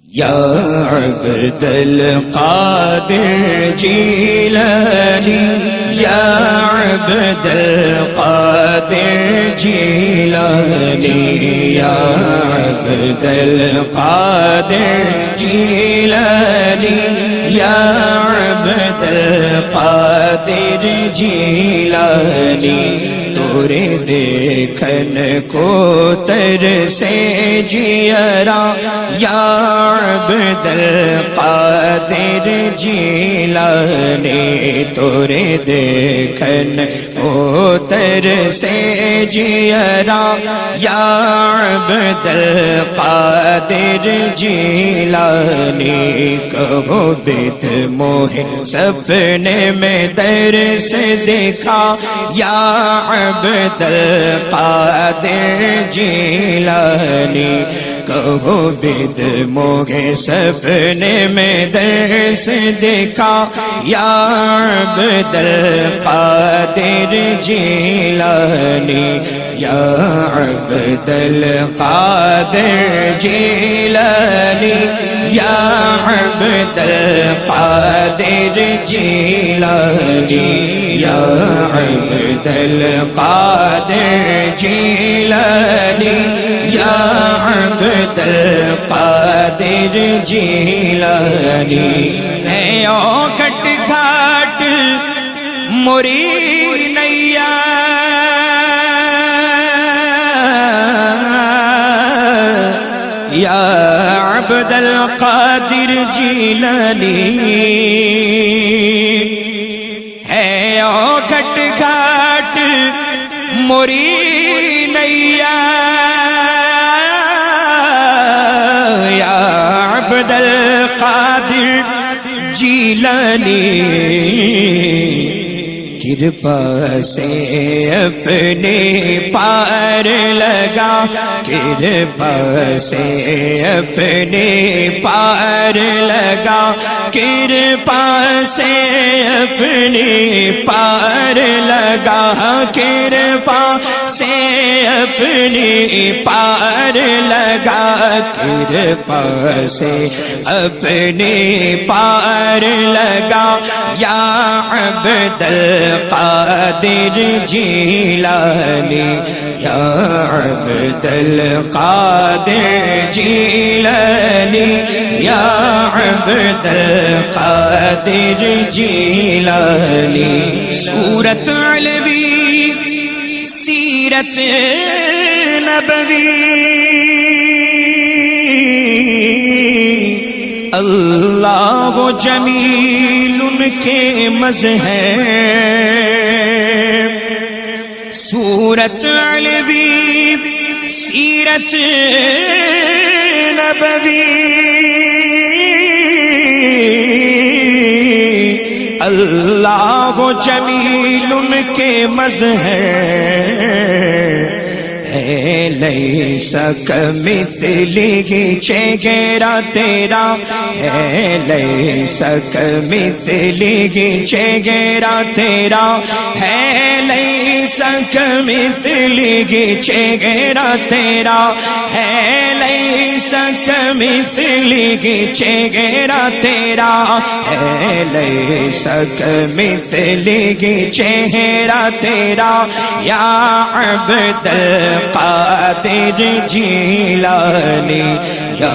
یا عبد القادر جیلانی یا عبد القادر جیلانی یا عبد القادر جیلانی یا عبد القادر جیلانی تورے دیکھن کو ترسے جیرا یا عبد القادر جیلانی تورے دیکھن کو ترسے جیرا یا عبد القادر جیلانی کہو بیت موہ سپنے میں درس دکھا یا عبد القادر جیلانی کہو بیت موہ سپنے میں درس دکھا یا عبد القادر جیلانی یا عبد القادر جیلانی یا عبد القادر جیلانی یا عبد القادر جیلانی یا عبد القادر جیلانی ہے او گھٹ گھاٹ موری نیا یا عبد القادر جیلانی ہے او گھٹ گھاٹ موری نیا یا عبد القادر جیلانی کرپا سے اپنے پار لگا کرپا سے اپنے پار لگا کرپا سے اپنے پار لگا کرپا سے اپنے پار لگا کرپا سے اپنے پار لگا یا عبد القادر جیلانی یا عبد القادر جیلانی یا عبد القادر جیلانی سورت علوی سیرت نبوی اللہ جمیل ان کے مظہر سورت علوی سیرت نبوی اللہ جمیل ان کے مظہر لیس کمثلہ چہرہ تیرا ہے لیس کمثلہ چہرہ تیرا ہے لیس کمثلہ چہرہ تیرا ہے لیس کمثلہ چہرہ تیرا ہے لیس کمثلہ چہرہ تیرا یا عبد القادر جیلانی یا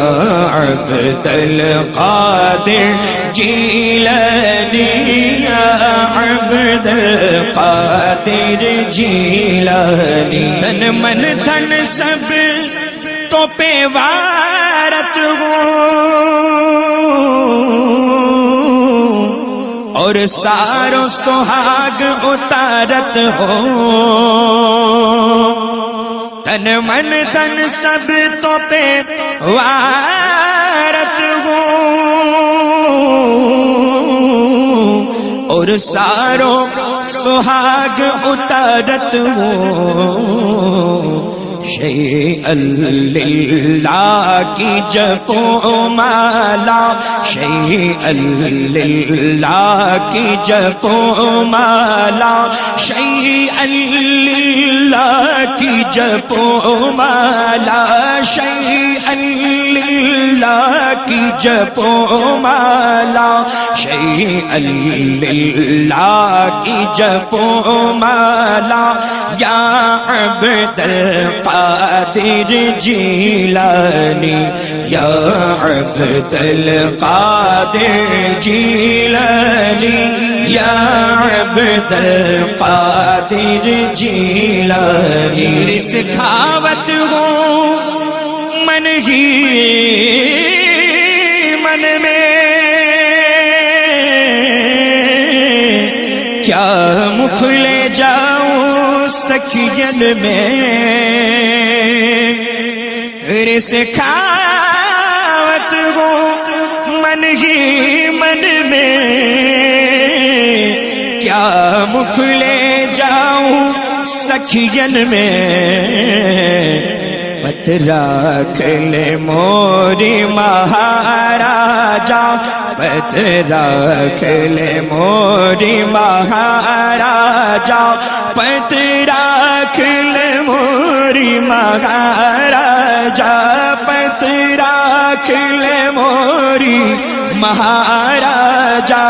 عبد القادر جیلانی یا عبد القادر جیلانی تن من دھن سب تو پہ وارت ہوں اور سارو سہاگ اتارت ہو تن من تن سب تو پہ وارت ہوں اور سارو سہاگ اتارت ہوں شیء للہ کی جپو مالا شیء للہ کی جپو مالا شیء للہ کی جپو مالا شیء للہ کی جپو مالا شیئا للہ کی جپو مالا یا عبد القادر جیلانی یا عبد القادر جیلانی یا عبد القادر جیلانی سکھاوت ہو من ہی من میں کیا مکھ لے جاؤں سکھین میں سکھاوت ہو من ہی من میں کیا مکھ لے جاؤں سکھین میں پت رکھ لے موری مہاراجا پت رکھ لے موری مہاراجا پت رکھ لے موری مہاراجا پت رکھ لے موری مہاراجا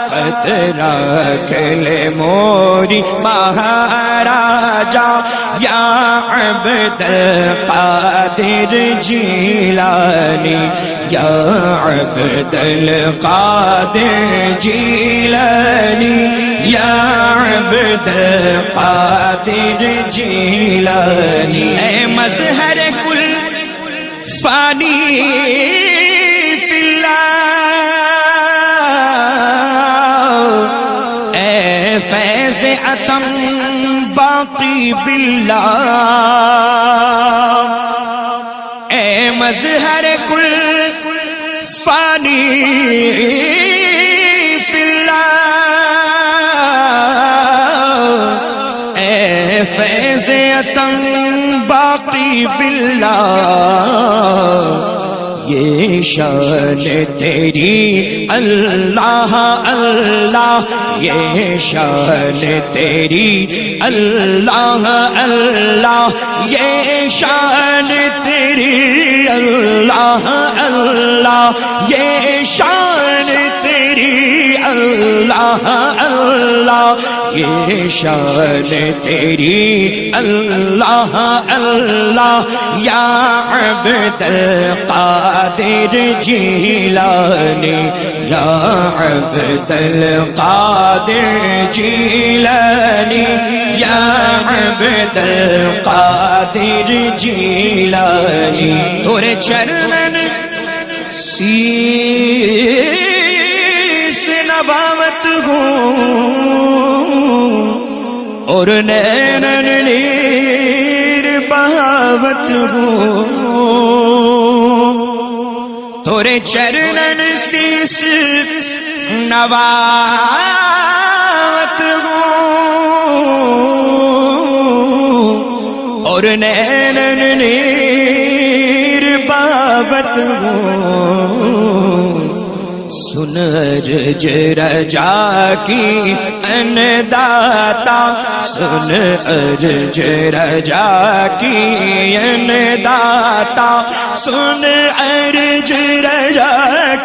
پت رکھ لے موری مہاراجا یا عبد القادر جیلانی یا عبد القادر جیلانی یا عبد القادر جیلانی اے مظہر کل فانی فی اللہ اے فیض عتم باقی باللہ اے مظہر کل فانی فی اللہ اے فیض عتم باقی باللہ یہ شان تیری اللہ اللہ یہ شان تیری اللہ اللہ یہ شان تیری اللہ اللہ یہ شان تیری اللہ اللہ یہ شان تیری اللہ اللہ یا عبد القادر جیلانی یا عبد القادر جیلانی یا عبد القادر جیلانی تورے چرنن سیس نباوت ہوں اور نینن نیر بہاوت ہوں تورے چرنن سیس نباوت ہوں اور نینن نیر بہاوت ہوں سن ارج رجا کی انداتا سن ارج رجا کی انداتا سن ارج رجا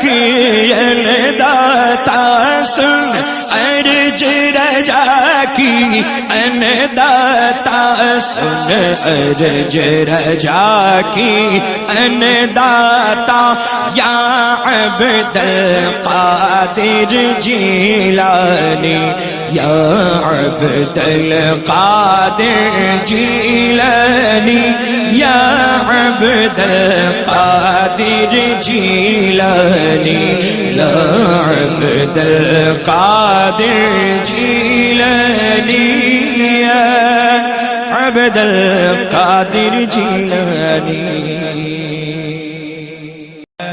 کی انداتا سن ارج رجا کی انداتا سن ارج رجا کی انداتا یا عبد القادر جیلانی یا عبد القادر جیلانی یا عبد القادر جیلانی یا عبد القادر جیلانی یا عبد القادر جیلانی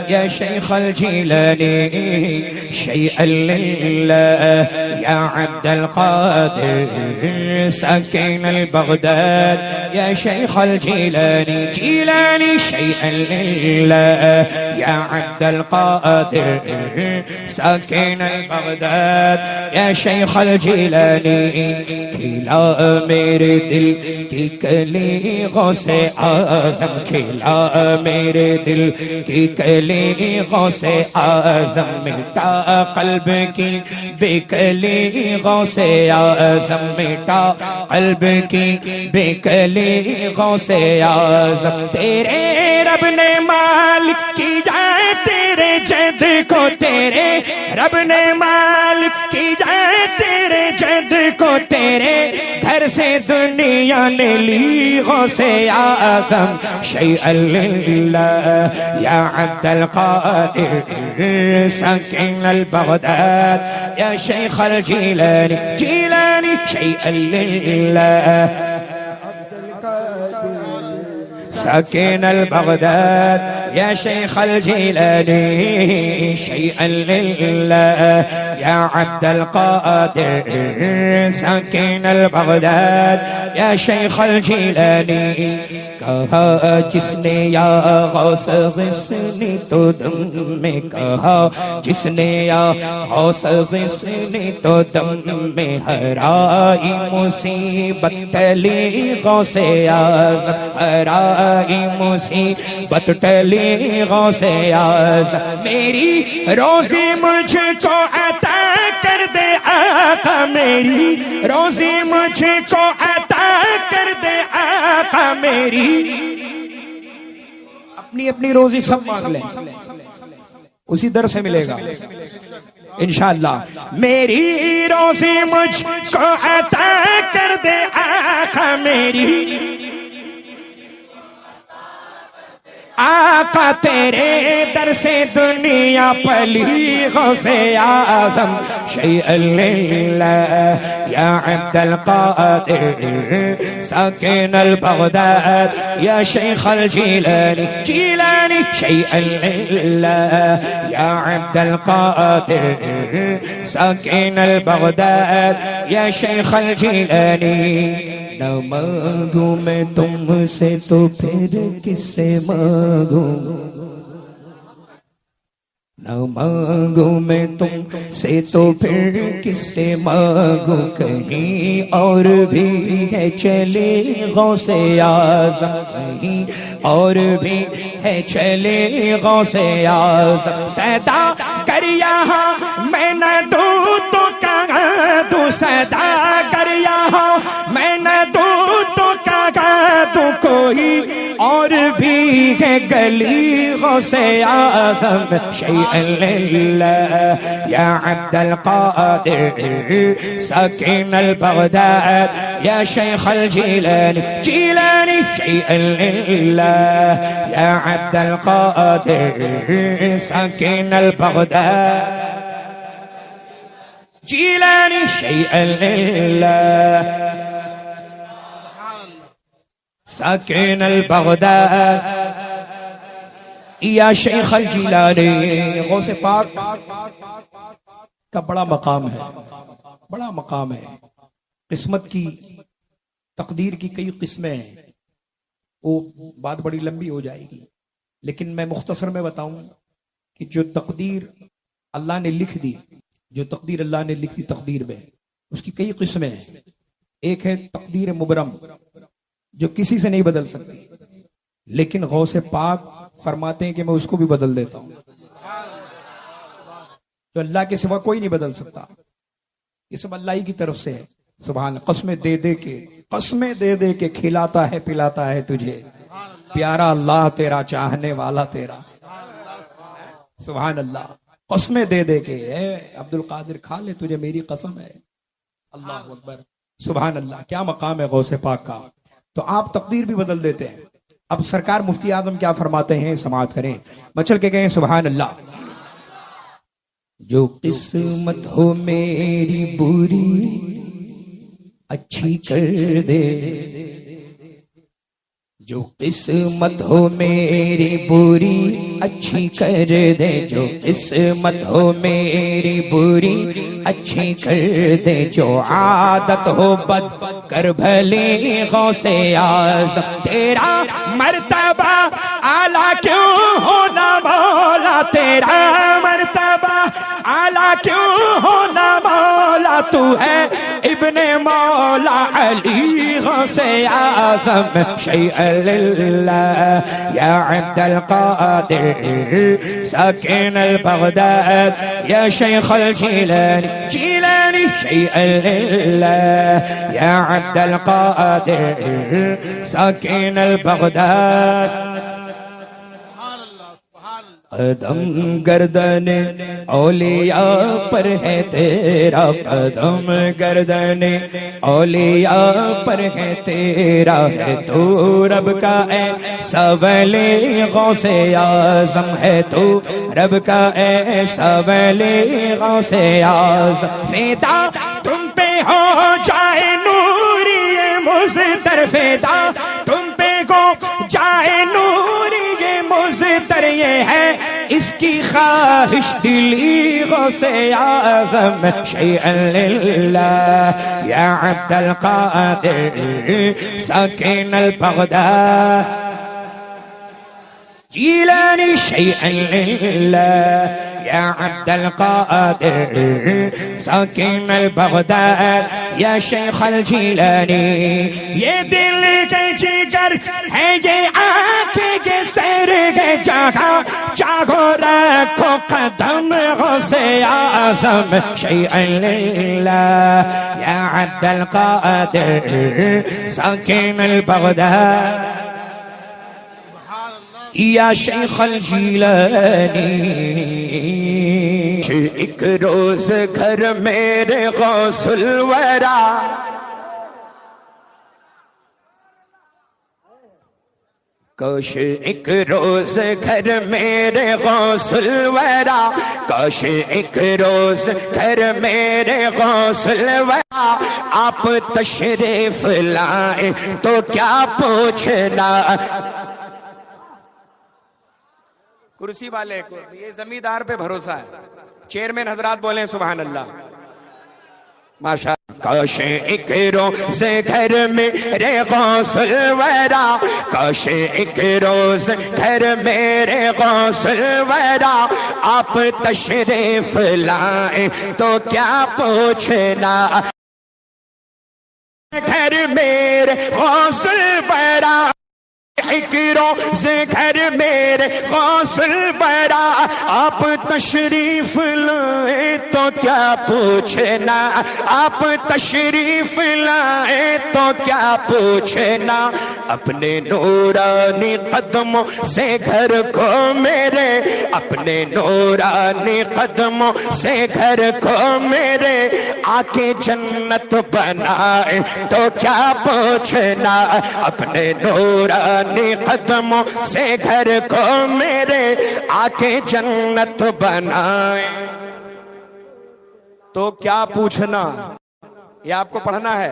يا شيخ الجيلاني شيئا لله يا عبد القادر ساكن البغداد يا شيخ الجيلاني جيلاني شيئا لله یا عبد القادر ساکن البغداد یا شیخ الجیلانی کھلا میرے دل کی کلی غوث اعظم کھلا میرے دل کی کلی غوث اعظم مٹا قلب کی بے کلی غوث اعظم مٹا قلب کی بے کلی غوث اعظم تیرے رب نے مالک کی جائے تیرے جد کو تیرے رب نے مالک کی جائے تیرے جد کو تیرے گھر سے دنیا نے لی غوث اعظم شیئا للہ یا عبد القادر ساکن البغداد یا شیخ الجیلانی جیلانی شیئا للہ ساکن البغداد یا شیخ الجیلانی شیئا للہ یا عبد القادر ساکن البغداد یا شیخ الجیلانی کہا جس نے یا غوث غصنی تو دم میں کہا جس نے یا غوث غصنی تو دم میں ہرائی مصیبت ٹلی غوث اعظم ہرائی مصیبت ٹلی غوث اعظم میری روزی مجھ کو عطا کر دے آقا میری روزی مجھ کو عطا کر دے آقا میری اپنی اپنی روزی سب مانگ لیں اسی در سے ملے گا انشاءاللہ میری روزی مجھ کو عطا کر دے آقا میری آقا تیرے در سے دنیا پلی غوث اعظم شیئا للہ یا عبد القادر ساکن البغداد یا شیخ الجیلانی جیلانی شیئا للہ یا عبد القادر ساکن البغداد یا شیخ الجیلانی نہ مانگوں میں تم سے تو پھر کس سے مانگوں نہ مانگوں میں تم سے تو پھر کس سے مانگوں کہیں اور بھی ہے چلے غوث اعظم کہیں اور بھی ہے چلے غوث اعظم صدا کر یہاں میں نہ دوں تو کہاں دوں صدا کر یہاں میں نہ دوں تو کہاں دوں کوئی اور بھی ہے گلی غوث اعظم شیئا للہ یا عبد القادر ساکن البغداد یا شیخ الجیلانی جیلانی شیئا للہ یا عبد القادر ساکن البغداد جیلانی شیئا للہ ساکن البغداد یا شیخ الجیلانی غوث پاک کا بڑا مقام ہے بڑا مقام ہے قسمت کی تقدیر کی کئی قسمیں ہیں وہ بات بڑی لمبی ہو جائے گی لیکن میں مختصر میں بتاؤں کہ جو تقدیر اللہ نے لکھ دی جو تقدیر اللہ نے لکھ دی تقدیر میں اس کی کئی قسمیں ہیں ایک ہے تقدیر مبرم جو کسی سے نہیں بدل سکتی لیکن غوث پاک فرماتے ہیں کہ میں اس کو بھی بدل دیتا ہوں تو اللہ کے سوا کوئی نہیں بدل سکتا یہ سب اللہ ہی کی طرف سے ہے سبحان قسمیں دے دے کے کھلاتا ہے پلاتا ہے تجھے پیارا اللہ تیرا چاہنے والا تیرا سبحان اللہ قسمیں دے دے کے اے عبد القادر کھا لے تجھے میری قسم ہے اللہ اکبر سبحان اللہ کیا مقام ہے غوث پاک کا تو آپ تقدیر بھی بدل دیتے ہیں اب سرکار مفتی اعظم کیا فرماتے ہیں سماعت کریں مچل کے کہیں سبحان اللہ جو قسمت ہو میری بری اچھی کر دے جو قسمت ہو میری بری اچھی کر دے جو قسمت ہو میری بری اچھی کر دے جو عادت ہو بد کر بھلی غوث اعظم تیرا مرتبہ اعلیٰ کیوں ہونا تیرا مرتبہ اعلیٰ کیوں ہونا مولا تو ہے ابن مولا علی غوث اعظم شیء للہ یا عبد القادر ساکن البغداد یا شیخ الجیلانی جیلانی شیء للہ یا عبد القادر ساکن البغداد قدم گردن اولیاء پر ہے تیرا قدم گردن اولیاء پر ہے تیرا ہے تو رب کا ایسا ولی غوث اعظم ہے تو رب کا ایسا ولی غوث اعظم فدا تم پہ ہو جائے نوری مزدر فدا تم پہ ہو جائے نوری مزدر یہ ہے اس کی خواہش دلی غوث اعظم شیء للہ یا عبد القادر ساکن البغداد جیلانی شیء للہ یا عبد القادر ساکن البغداد یا شیخ الجیلانی یہ دل کے جگر ہے یہ آنکھیں کے سر کے جاگا جاگو رکھو قدم غوث اعظم شیء للہ یا عبد القادر ساکن البغداد یا شیخ الجیلانی ایک روز گھر میرے غوث الورا کاش ایک روز گھر میرے غوث الورا کاش ایک روز گھر میرے غوث الورا آپ تشریف لائیں تو کیا پوچھنا کرسی والے کو یہ زمیندار پہ بھروسہ ہے چیئرمین حضرات بولیں سبحان اللہ ماشاء کاش ایک روز گھر میرے غوث الورا کاش ایک روز گھر میرے غوث الورا آپ تشریف لائیں تو کیا پوچھنا گھر میرے غوث الورا ایک روز گھر میرے غوث الورا آپ تشریف لائیں تو کیا پوچھنا آپ تشریف لائیں تو کیا پوچھنا اپنے نورانی قدموں سے گھر کو میرے اپنے نورانی قدموں سے گھر کو میرے آکے جنت بنائے تو کیا پوچھنا اپنے نورانی قدموں سے گھر کو میرے آکے جنت بنائے تو کیا پوچھنا یہ آپ کو پڑھنا ہے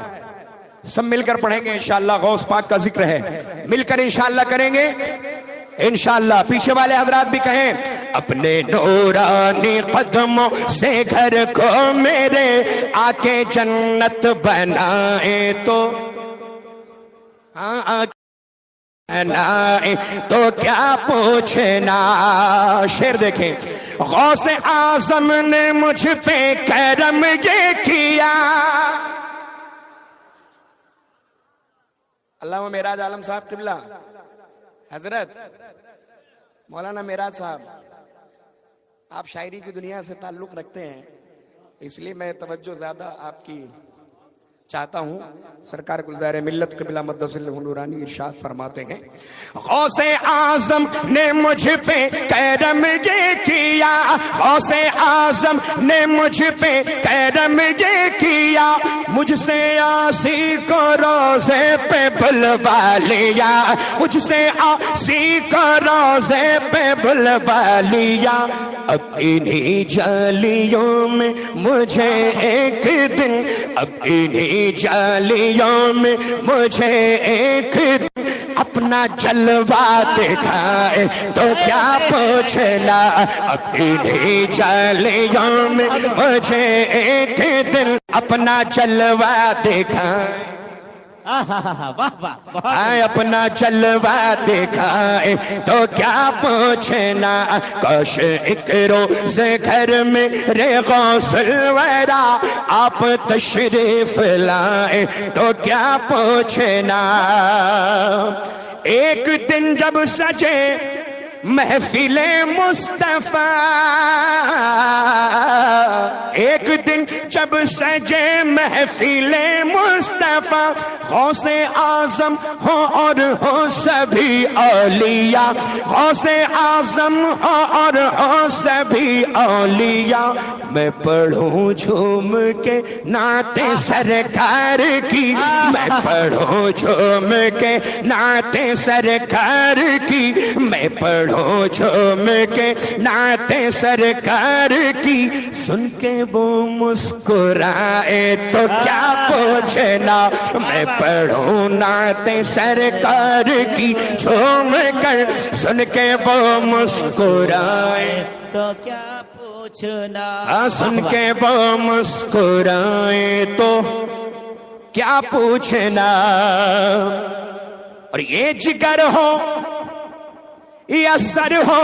سب مل کر پڑھیں گے انشاءاللہ غوث پاک کا ذکر ہے مل کر انشاءاللہ کریں گے انشاءاللہ پیچھے والے حضرات بھی کہیں اپنے نورانی قدموں سے گھر کو میرے آکے جنت بنائے تو تو کیا پوچھنا شعر دیکھیں غوث اعظم نے مجھ پہ کرم یہ کیا علامہ معراج عالم صاحب قبلہ حضرت مولانا معراج صاحب آپ شاعری کی دنیا سے تعلق رکھتے ہیں اس لیے میں توجہ زیادہ آپ کی چاہتا ہوں سرکار گلزار ملت قبلہ مقدس نورانی ارشاد فرماتے ہیں غوث اعظم نے مجھ پہ کرم یہ کیا غوث اعظم نے مجھ پہ کرم یہ کیا مجھ سے آسی کو روزے پہ بلوا لیا مجھ سے آسی کو روزے پہ بلوا لیا اب انہی جالیوں میں مجھے ایک دن اب انہی جالیوں میں مجھے ایک دن اپنا جلوہ دکھائے تو کیا پوچھنا اب انہی جالیوں میں مجھے ایک دن اپنا جلوہ دکھائے واہ واہ آئے اپنا جلوہ دکھائے تو کیا پوچھنا، کاش ایک روز گھر میں رے غوث الورا آپ تشریف لائے تو کیا پوچھنا۔ ایک دن جب سجے محفل مصطفیٰ، ایک دن جب سجے محفل مصطفیٰ، غوث اعظم ہو اور ہو سبھی اولیاء، غوث اعظم ہو اور ہو سبھی اولیاء، میں پڑھوں جھوم کے نعت سرکار کی، میں پڑھوں جھوم کے نعت سرکار کی، میں پڑھوں جھوم کے نعت سرکار کی، سن کے وہ مسکرائے تو کیا پوچھنا، میں پڑھوں نعت سرکار کی، جھوم کر سن کے وہ مسکرائے تو کیا پوچھنا، سن کے وہ مسکرائے تو کیا پوچھنا۔ اور یہ جگر ہو یا سر ہو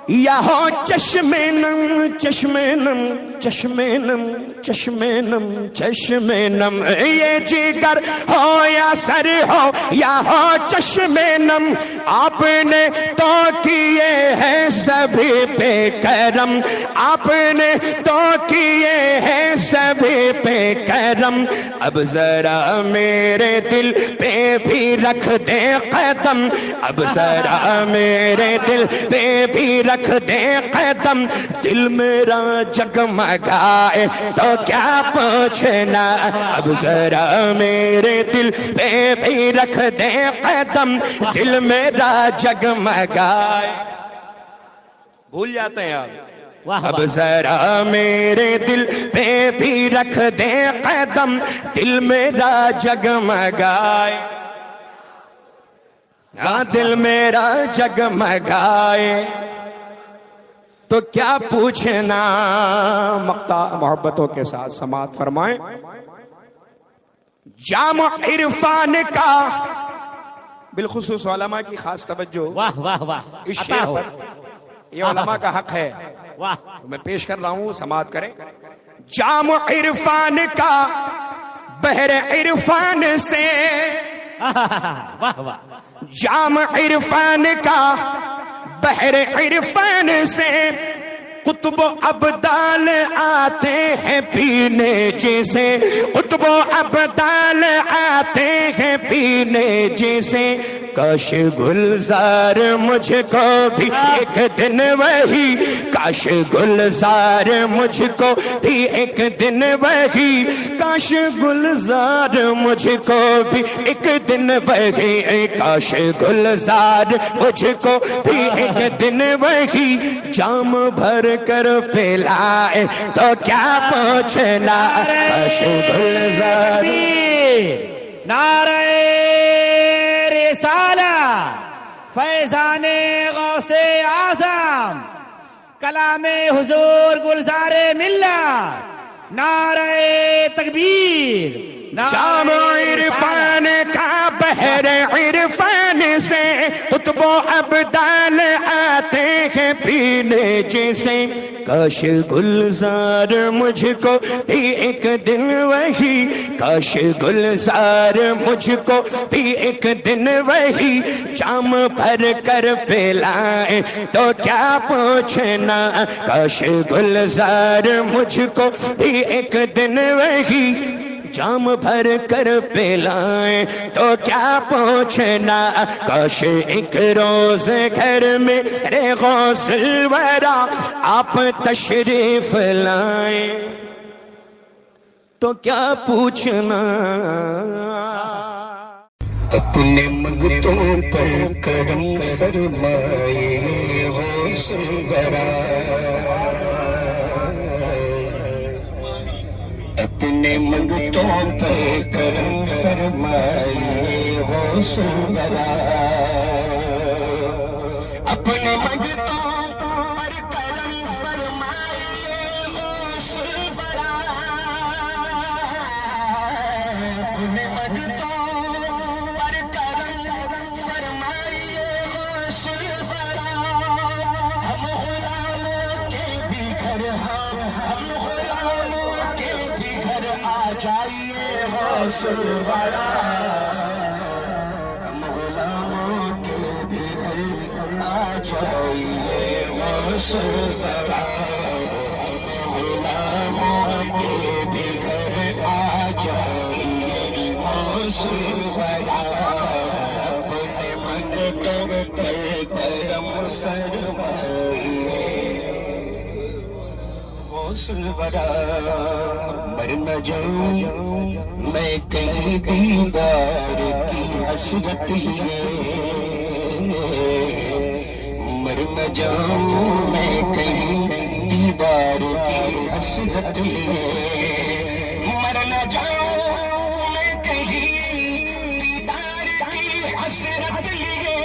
یا ہو چشم نم، چشم نم، چشم نم، چشم نم، چشم نم، یہ جگر ہو یا سر ہو یا ہو چشم نم، آپ نے تو کیے ہیں سبھی پہ کرم، آپ نے تو کیے ہیں سبھی پہ کرم، اب ذرا میرے دل پہ بھی رکھ دے قدم، اب ذرا میرے دل پہ بھی رکھ دے قدم، دل میرا جگمگائے تو کیا پوچھنا، اب ذرا میرے دل پہ بھی رکھ دے قدم، دل میرا جگمگائے۔ بھول جاتے ہیں آپ، اب ذرا میرے دل پہ بھی رکھ دے قدم، دل میرا جگمگائے، ہاں دل میرا جگمگائے تو کیا پوچھنا۔ مقطع محبتوں کے ساتھ سماعت فرمائیں۔ جام عرفان کا بالخصوص علماء کی خاص توجہ واہ واہ واہ، اس شعر پر، یہ علماء کا حق ہے، واہ میں پیش کر رہا ہوں، سماعت کریں۔ جام عرفان کا بحر عرفان سے، واہ واہ، جام عرفان کا بحر عرفان سے، قطب و ابدال آتے ہیں پینے جیسے، قطب و ابدال آتے ہیں پینے جیسے، کاش گلزار مجھ کو بھی ایک دن وہی، کاش گلزار مجھ کو بھی ایک دن وہی، کاش گلزار مجھ کو بھی ایک دن وہی، کاش گلزار مجھ کو بھی ایک دن وہی، جام بھر کر پلائے تو کیا پوچھنا، کاش گلزار۔ نعرہ رسالہ، فیضان غوث اعظم، کلام حضور گلزار ملت، نعرہ تکبیر، جام عرفان کا بحر عرفان سے، قطب و ابدال آتے ہیں پینے جیسے، کاش گلزار مجھ کو بھی ایک دن وہی، کاش گلزار مجھ کو بھی ایک دن وہی، جام بھر کر پلائے تو کیا پوچھنا، کاش گلزار مجھ کو بھی ایک دن وہی، جام بھر کر پلائیں تو کیا پوچھنا، کاش ایک روز گھر میں رے غوث الورا آپ تشریف لائیں تو کیا پوچھنا۔ اپنے منگتوں پر کرم فرمائے غوث الورا، اپنے منگتوں پر کرم فرمائے غوث الورا، اپنے منگتوں پر کرم فرمائے غوث الورا، اپنے منگتوں اگر ہم غلاموں کے بھی گھر آ جائیے غوث الورا ہم غلاموں کے بھی گھر آ جائیے غوث الورا غلاموں کے بھی گھر آ جائیے غوث الورا اپنے منتوں پر کرم فرمائیے غوث الورا مر نہ جاؤں میں کہیں دیدار کی حسرت لیے مر نہ جاؤں میں کہیں دیدار کی حسرت لیے مر نہ جاؤں میں کہیں دیدار کی حسرت لیے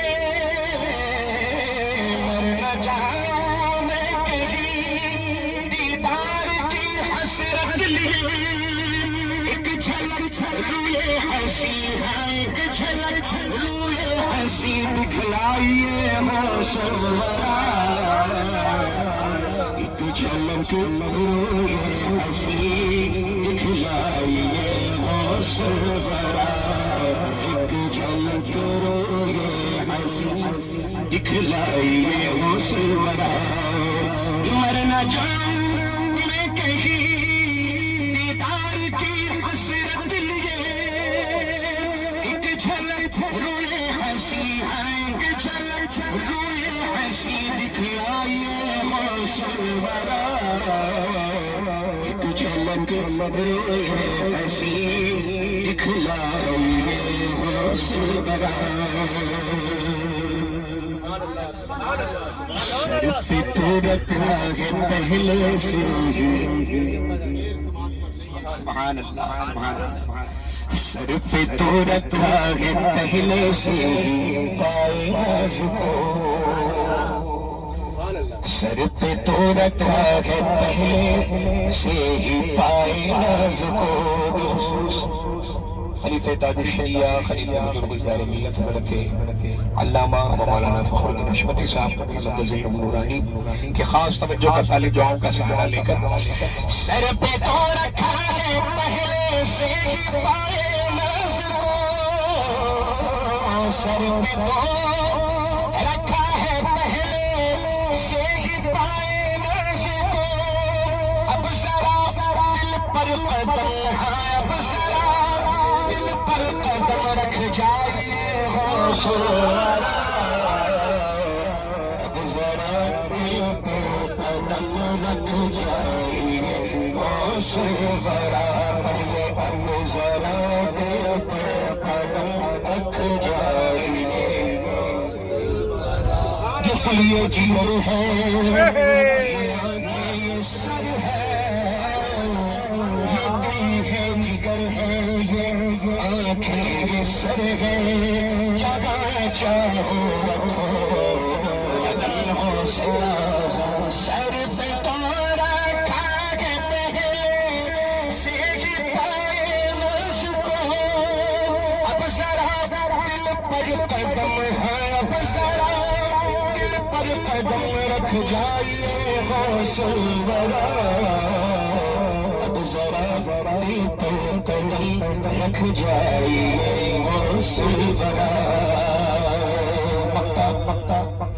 مر نہ جاؤں میں کہیں دیدار کی حسرت لیے ایک جھلک روئے ہنسی ہے ایک جھلک روئے ہنسی دکھلائیے غوث الورا ایک جھلک روئے ہنسی دکھلائیے غوث الورا ایک جھلک روئے ہنسی دکھلائیے غوث الورا مر نہ جاؤں میں کہیں دیدار کی حسرت لیے ایک جھلک روئے ہنسی ہے ایک جھلک روئے ہنسی دکھلائیے غوث الورا ایک جھلک روئے ہنسی دکھلائیے غوث الورا سر پہ تو رکھا ہے پہلے سے ہی سبحان اللہ سبحان اللہ سر پہ تو رکھا ہے پہلے سے ہی پائے ناز کو سر پہ تو رکھا ہے پہلے سے ہی پائے ناز کو بخصوص خلیفہ تاج الشریعہ خلیفہ بزرگ گلزار ملت حضرت علامہ مولانا فخر الدین حشمتی صاحب مقدس نورانی کہ خاص توجہ کا طالب دعاؤں کا سہارا لے کر سر پہ تو رکھا ہے پہلے سے ہی پائے ناز کو سر پہ تو رکھا ہے پہلے سے ہی پائے ناز کو اب ذرا دل پر قدم ہے اب ذرا دل پر قدم رکھ جائیے غوث الورا اب ذرا دل پر قدم رکھ جائیے غوث الورا پہلے اب ذرا دل پر قدم رکھ جائیے یہ جگر ہے یہ سر ہے یہ دل ہے جگر ہے یہ آنکھیں یہ سر ہے جگہ چاہو رکھو قدم حوصلہ سر پہ تو رکھا ہے پہلے سے ہی پائے ناز کو اب ذرا دل پر قدم ہے اب ذرا دل پر قدم رکھ جائیے غوث الورا اب ذرا دل پر قدم رکھ جائیے غوث الورا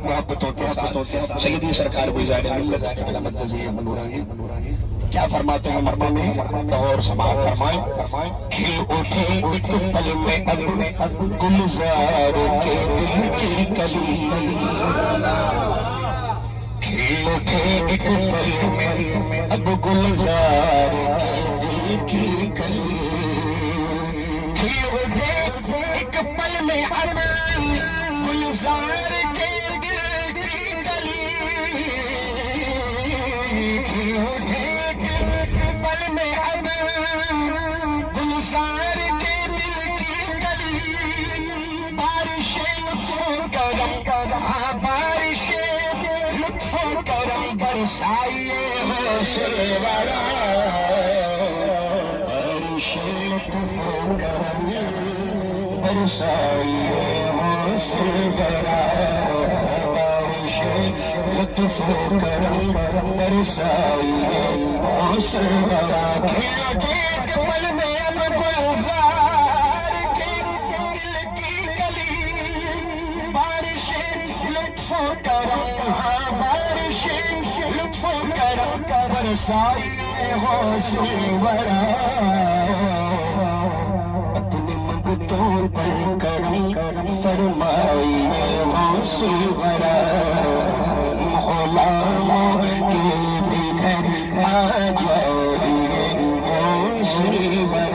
محبتوں کے ساتھ سیدی سرکار گلزار ملت مقدس نورانی کیا فرماتے ہیں مردوں میں اور سماعت فرمائیں کھل اٹھے ایک پل میں اب گلزار کے دل کی کلی کھل اٹھے ایک پل میں اب گلزار کے دل کی کلی کھل اٹھے ایک پل میں اب گلزار کے دل کی کلی کھل اٹھے پل میں اب گلزار کے دل کی گلی بارش لطف کرم ہاں بارش لطف کرم برسائیے غوث الورا بارش لطف کرم برسائیے غوث الورا بارش لطف و کرم برسائیے غوث ورا کھیل کے ایک پل میں اب گلزار کے دل کی گلی بارش لطف و کرم ہاں بارش لطف و کرم برسائیے غوث ورا اپنے منگتوں پر کرم فرمائیے غوث ورا غلاموں کے بھی گھر آ جائیے غوث ورا